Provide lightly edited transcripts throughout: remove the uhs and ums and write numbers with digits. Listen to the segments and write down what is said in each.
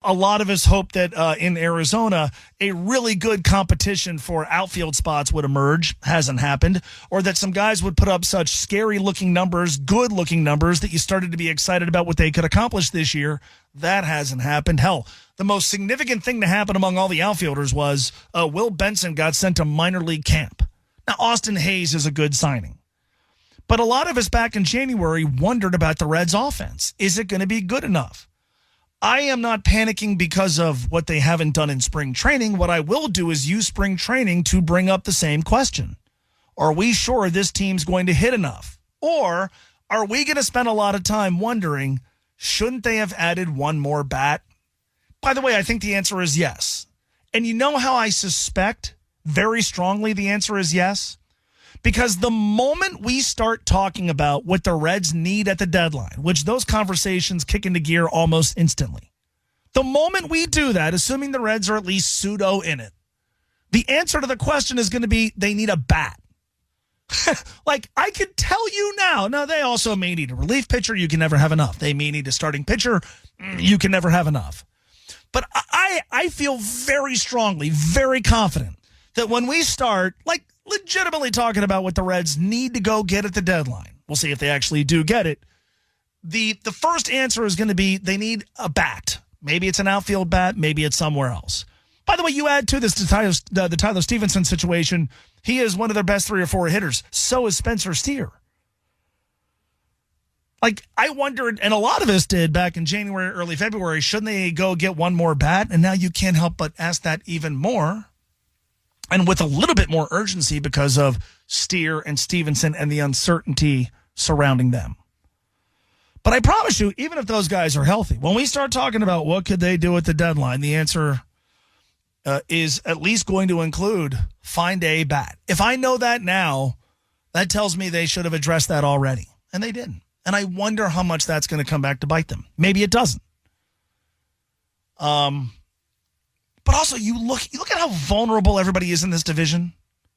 A lot of us hoped that in Arizona, a really good competition for outfield spots would emerge. Hasn't happened. Or that some guys would put up such scary-looking numbers, good-looking numbers, that you started to be excited about what they could accomplish this year. That hasn't happened. Hell, the most significant thing to happen among all the outfielders was Will Benson got sent to minor league camp. Now, Austin Hayes is a good signing. But a lot of us back in January wondered about the Reds' offense. Is it going to be good enough? I am not panicking because of what they haven't done in spring training. What I will do is use spring training to bring up the same question. Are we sure this team's going to hit enough? Or are we going to spend a lot of time wondering, shouldn't they have added one more bat? By the way, I think the answer is yes. And you know how I suspect very strongly the answer is yes? Because the moment we start talking about what the Reds need at the deadline, which those conversations kick into gear almost instantly, the moment we do that, assuming the Reds are at least pseudo in it, the answer to the question is going to be they need a bat. Like, I could tell you now. Now, they also may need a relief pitcher. You can never have enough. They may need a starting pitcher. You can never have enough. But I feel very strongly, very confident that when we start, like, legitimately talking about what the Reds need to go get at the deadline, we'll see if they actually do get it. The first answer is going to be they need a bat. Maybe it's an outfield bat. Maybe it's somewhere else. By the way, you add to this the Tyler Stevenson situation. He is one of their best 3 or 4 hitters. So is Spencer Steer. Like, I wondered, and a lot of us did back in January, early February, shouldn't they go get one more bat? And now you can't help but ask that even more. And with a little bit more urgency because of Steer and Stevenson and the uncertainty surrounding them. But I promise you, even if those guys are healthy, when we start talking about what could they do at the deadline, the answer is at least going to include find a bat. If I know that now, that tells me they should have addressed that already. And they didn't. And I wonder how much that's going to come back to bite them. Maybe it doesn't. But also, you look at how vulnerable everybody is in this division.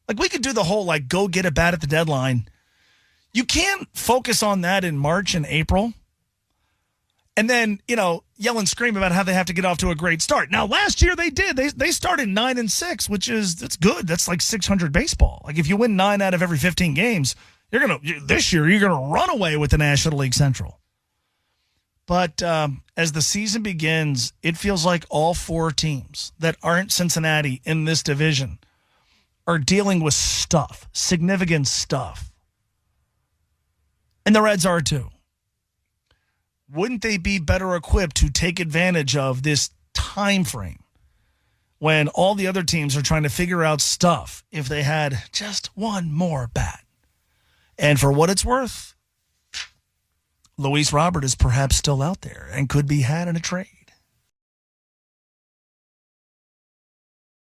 Like, we could do the whole, like, go get a bat at the deadline. You can't focus on that in March and April. And then, yell and scream about how they have to get off to a great start. Now, last year they did. They started 9-6, that's good. That's like 600 baseball. Like, if you win 9 out of every 15 games, this year you're going to run away with the National League Central. But as the season begins, it feels like all 4 teams that aren't Cincinnati in this division are dealing with stuff, significant stuff. And the Reds are too. Wouldn't they be better equipped to take advantage of this time frame when all the other teams are trying to figure out stuff if they had just one more bat? And for what it's worth, Luis Robert is perhaps still out there and could be had in a trade.